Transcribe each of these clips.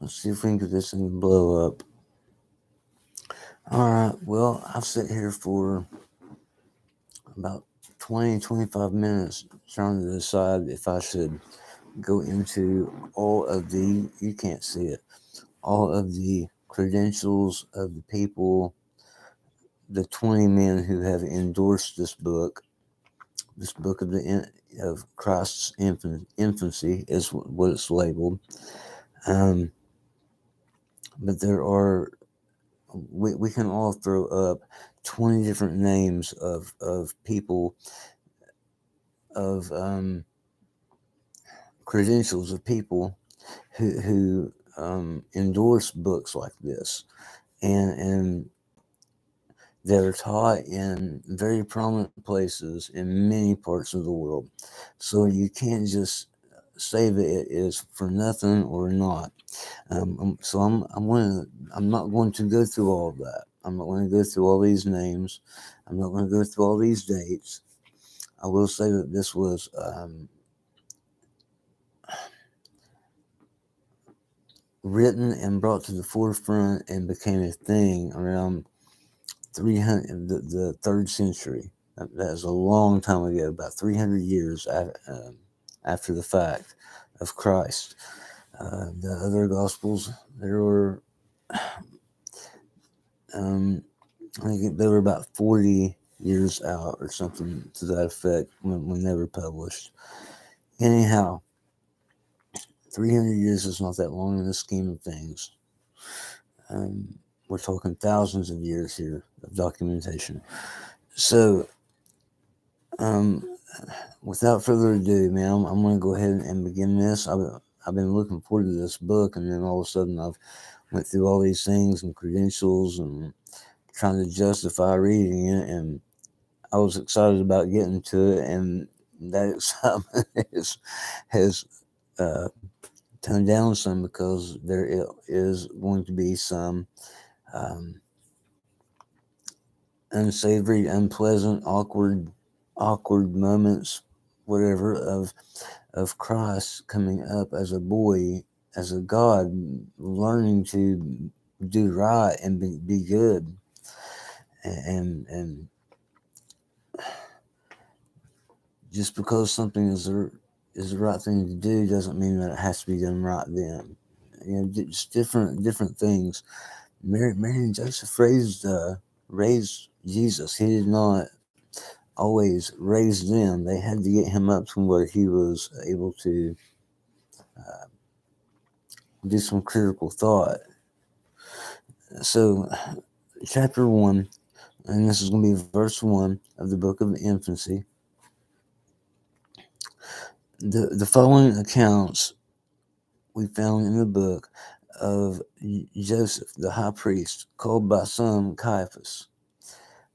Let's see if we can get this thing to blow up. Alright, well, I've sat here for about 20-25 minutes trying to decide if I should go into all of the, you can't see it, all of the credentials of the people, the 20 men who have endorsed this book of Christ's infancy is what it's labeled. Um, but we can all throw up 20 different names of people, of credentials of people who endorse books like this, and they're taught in very prominent places in many parts of the world. So you can't just say that it is for nothing or not. So I'm not going to go through all of that. I'm not going to go through all these names. I'm not going to go through all these dates. I will say that this was written and brought to the forefront and became a thing around 300, the third century. That is a long time ago, about 300 years after the fact of Christ. The other Gospels, there were, I think they were about 40 years out or something to that effect when they were published. Anyhow, 300 years is not that long in the scheme of things. We're talking thousands of years here of documentation. So, um, without further ado, man, I'm going to go ahead and begin this. I've been looking forward to this book, and then all of a sudden I've went through all these things and credentials and trying to justify reading it, and I was excited about getting to it, and that excitement has uh, toned down some because there is going to be some um, unsavory, unpleasant, awkward moments, whatever, of Christ coming up as a boy, as a God, learning to do right and be good, and just because something is the right thing to do doesn't mean that it has to be done right then. You know, just different things. Mary and Joseph raised Jesus. He did not always raise them. They had to get him up to where he was able to do some critical thought. So, chapter 1, and this is going to be verse 1 of the book of Infancy. The following accounts we found in the book of Joseph, the high priest, called by some Caiaphas.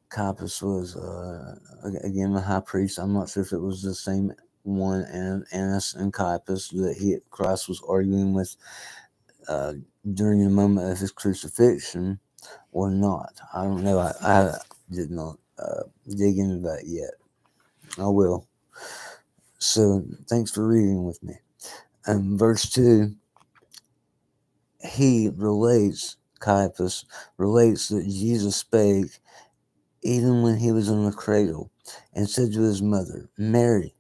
Caiaphas was, again, the high priest. I'm not sure if it was the same one, and Annas and Caiaphas that Christ was arguing with uh, during the moment of his crucifixion or not. I don't know. I did not dig into that yet. I will. So thanks for reading with me. Verse 2, Caiaphas relates that Jesus spake even when he was in the cradle and said to his mother, Mary,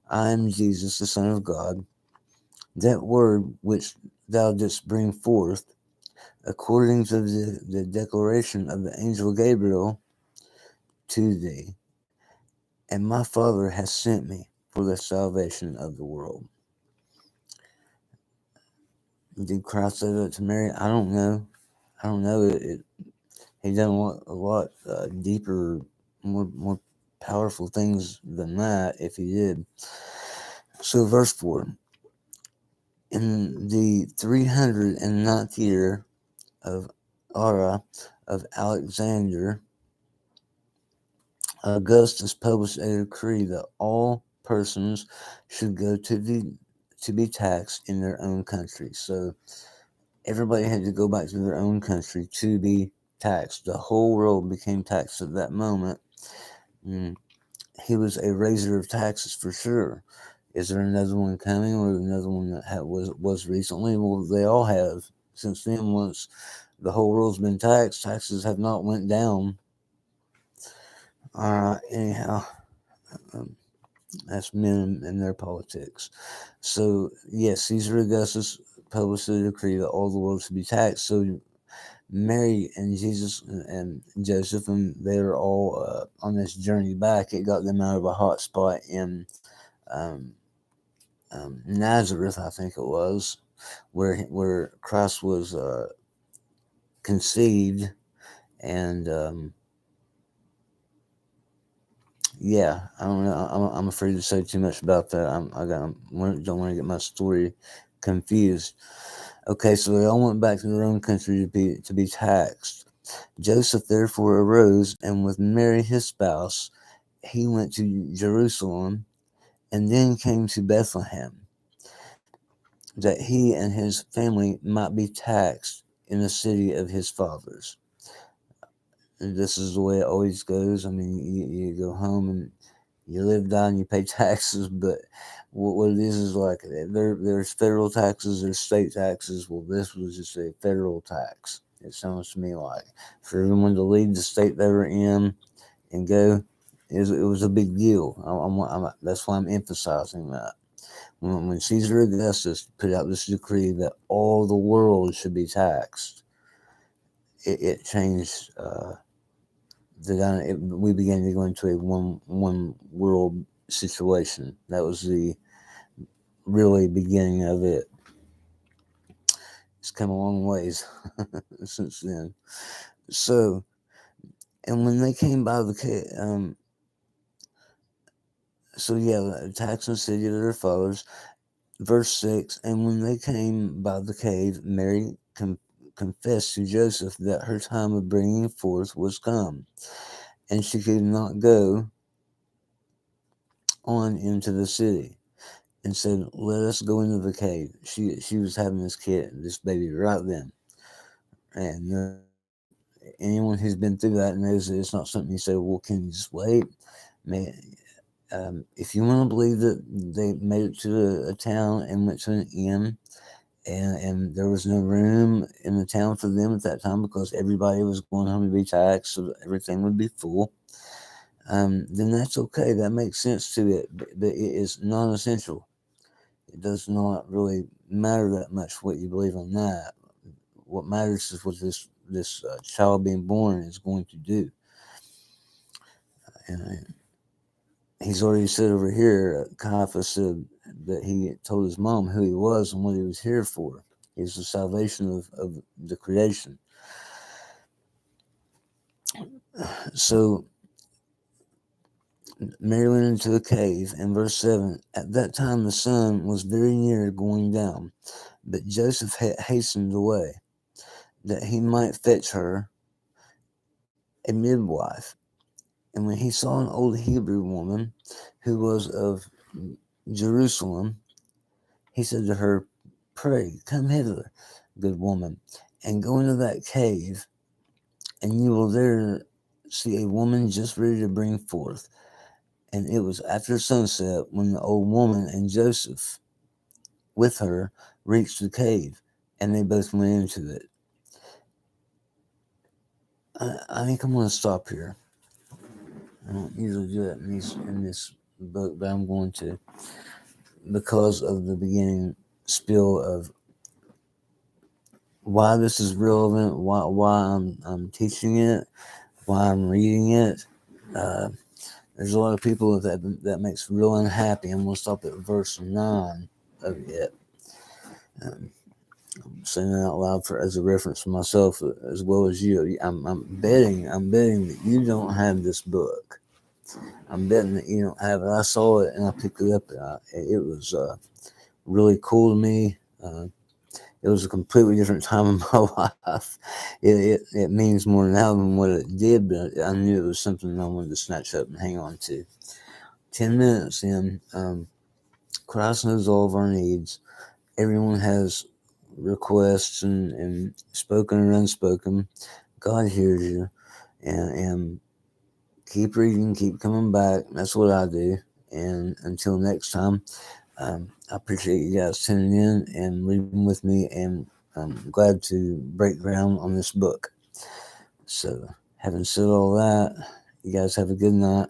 I am Jesus, the Son of God. That word which thou didst bring forth, according to the declaration of the angel Gabriel to thee, and my Father has sent me for the salvation of the world. Did Christ say that to Mary? I don't know. He done a lot deeper, more powerful things than that if he did. So, verse 4. In the 309th year of Ara of Alexander, Augustus published a decree that all persons should go to be taxed in their own country. So everybody had to go back to their own country to be taxed. The whole world became taxed at that moment. He was a raiser of taxes for sure. Is there another one coming, or another one that was recently? Well, they all have since then. Once the whole world's been taxed, taxes have not went down. Anyhow, um, that's men and their politics. So yes, Caesar Augustus published a decree that all the world should be taxed. So Mary and Jesus and Joseph, and they were all on this journey back. It got them out of a hot spot in um, Nazareth, I think it was, where Christ was conceived, and yeah, I don't know. I'm afraid to say too much about that. Don't want to get my story confused. Okay, so they all went back to their own country to be taxed. Joseph therefore arose, and with Mary his spouse, he went to Jerusalem, and then came to Bethlehem, that he and his family might be taxed in the city of his fathers. And this is the way it always goes. I mean, you go home and you live down, you pay taxes, but what it is like there's federal taxes, there's state taxes. Well, this was just a federal tax. It sounds to me like for everyone to leave the state they were in and go, it was a big deal. That's why I'm emphasizing that. When Caesar Augustus put out this decree that all the world should be taxed, it changed we began to go into a one world situation. That was the really beginning of it. It's come a long ways since then. So, and when they came by tax and city of their fathers. Verse 6, and when they came by the cave, Mary confessed to Joseph that her time of bringing forth was come, and she could not go on into the city, and said, let us go into the cave. She was having this baby right then. And anyone who's been through that knows that it's not something you say, well, can you just wait? Man, if you want to believe that they made it to a town and went to an inn, and there was no room in the town for them at that time because everybody was going home to be taxed, so everything would be full, then that's okay. That makes sense to it, but it is non-essential. It does not really matter that much what you believe on that. What matters is what this child being born is going to do. And he's already said over here, Caiaphas said that he told his mom who he was and what he was here for. He's the salvation of the creation. So Mary went into a cave, and verse 7, at that time the sun was very near going down, but Joseph had hastened away, that he might fetch her a midwife. And when he saw an old Hebrew woman who was of Jerusalem, he said to her, pray, come hither, good woman, and go into that cave, and you will there see a woman just ready to bring forth. And it was after sunset when the old woman and Joseph with her reached the cave, and they both went into it. I think I'm going to stop here. I don't usually do that in this book, but I'm going to, because of the beginning spiel of why this is relevant, why I'm teaching it, why I'm reading it. There's a lot of people that makes real unhappy. I'm going to stop at verse 9 of it. I'm saying that out loud as a reference for myself as well as you. I'm betting that you don't have this book. I'm betting that you don't have it. I saw it and I picked it up. It was really cool to me. It was a completely different time in my life. It means more now than what it did, but I knew it was something I wanted to snatch up and hang on to. 10 minutes in, Christ knows all of our needs. Everyone has requests and spoken and unspoken. God hears you, and keep reading, keep coming back. That's what I do. And until next time, I appreciate you guys tuning in and reading with me, and I'm glad to break ground on this book. So, having said all that, you guys have a good night.